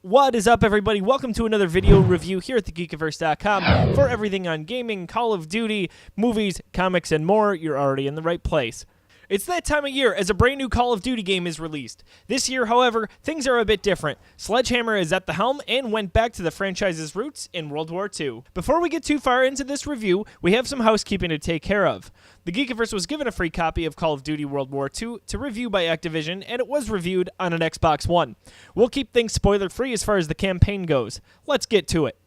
What is up, everybody? Welcome to another video review here at thegeekiverse.com. For everything on gaming, Call of Duty, movies, comics, and more, you're already in the right place. It's that time of year as a brand new Call of Duty game is released. This year, however, things are a bit different. Sledgehammer is at the helm and went back to the franchise's roots in World War II. Before we get too far into this review, we have some housekeeping to take care of. The Geekiverse was given a free copy of Call of Duty World War II to review by Activision, and it was reviewed on an Xbox One. We'll keep things spoiler-free as far as the campaign goes. Let's get to it.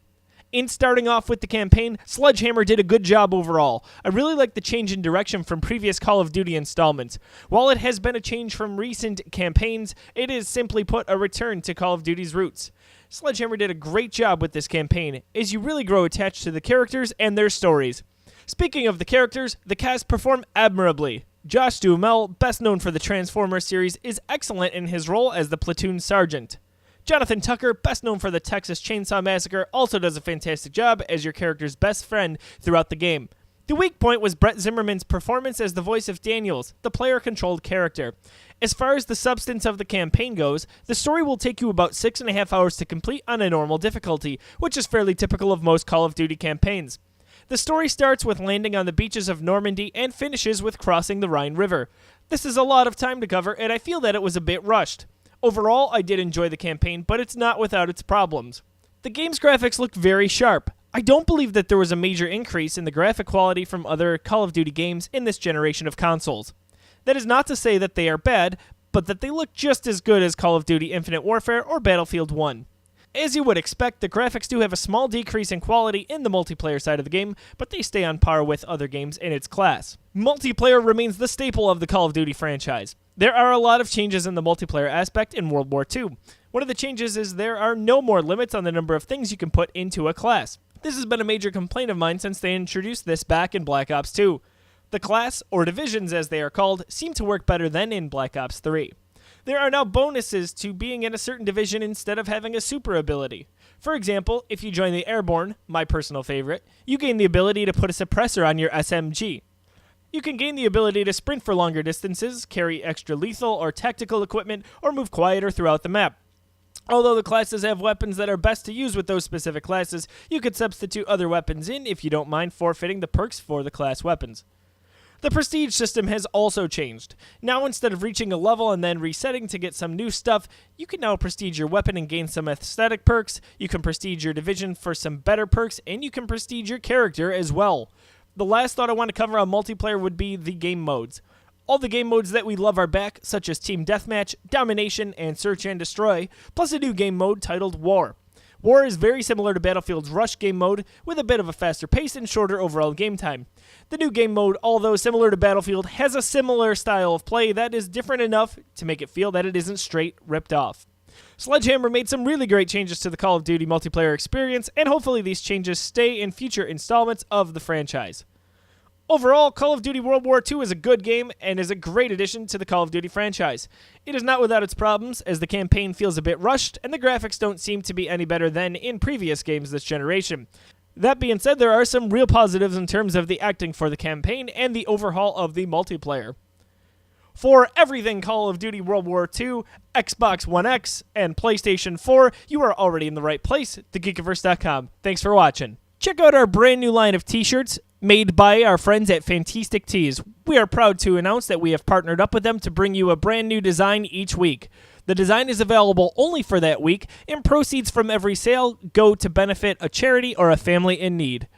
In starting off with the campaign, Sledgehammer did a good job overall. I really like the change in direction from previous Call of Duty installments. While it has been a change from recent campaigns, it is simply put a return to Call of Duty's roots. Sledgehammer did a great job with this campaign, as you really grow attached to the characters and their stories. Speaking of the characters, the cast performed admirably. Josh Duhamel, best known for the Transformers series, is excellent in his role as the platoon sergeant. Jonathan Tucker, best known for the Texas Chainsaw Massacre, also does a fantastic job as your character's best friend throughout the game. The weak point was Brett Zimmerman's performance as the voice of Daniels, the player-controlled character. As far as the substance of the campaign goes, the story will take you about 6.5 hours to complete on a normal difficulty, which is fairly typical of most Call of Duty campaigns. The story starts with landing on the beaches of Normandy and finishes with crossing the Rhine River. This is a lot of time to cover, and I feel that it was a bit rushed. Overall, I did enjoy the campaign, but it's not without its problems. The game's graphics look very sharp. I don't believe that there was a major increase in the graphic quality from other Call of Duty games in this generation of consoles. That is not to say that they are bad, but that they look just as good as Call of Duty Infinite Warfare or Battlefield 1. As you would expect, the graphics do have a small decrease in quality in the multiplayer side of the game, but they stay on par with other games in its class. Multiplayer remains the staple of the Call of Duty franchise. There are a lot of changes in the multiplayer aspect in World War II. One of the changes is there are no more limits on the number of things you can put into a class. This has been a major complaint of mine since they introduced this back in Black Ops 2. The class, or divisions as they are called, seem to work better than in Black Ops 3. There are now bonuses to being in a certain division instead of having a super ability. For example, if you join the Airborne, my personal favorite, you gain the ability to put a suppressor on your SMG. You can gain the ability to sprint for longer distances, carry extra lethal or tactical equipment, or move quieter throughout the map. Although the classes have weapons that are best to use with those specific classes, you could substitute other weapons in if you don't mind forfeiting the perks for the class weapons. The prestige system has also changed. Now instead of reaching a level and then resetting to get some new stuff, you can now prestige your weapon and gain some aesthetic perks, you can prestige your division for some better perks, and you can prestige your character as well. The last thought I want to cover on multiplayer would be the game modes. All the game modes that we love are back, such as Team Deathmatch, Domination, and Search and Destroy, plus a new game mode titled War. War is very similar to Battlefield's Rush game mode, with a bit of a faster pace and shorter overall game time. The new game mode, although similar to Battlefield, has a similar style of play that is different enough to make it feel that it isn't straight ripped off. Sledgehammer made some really great changes to the Call of Duty multiplayer experience, and hopefully these changes stay in future installments of the franchise. Overall, Call of Duty World War II is a good game and is a great addition to the Call of Duty franchise. It is not without its problems, as the campaign feels a bit rushed and the graphics don't seem to be any better than in previous games this generation. That being said, there are some real positives in terms of the acting for the campaign and the overhaul of the multiplayer. For everything Call of Duty World War II, Xbox One X, and PlayStation 4, you are already in the right place, thegeekiverse.com. Thanks for watching. Check out our brand new line of t-shirts made by our friends at Fantastic Tees. We are proud to announce that we have partnered up with them to bring you a brand new design each week. The design is available only for that week, and proceeds from every sale go to benefit a charity or a family in need.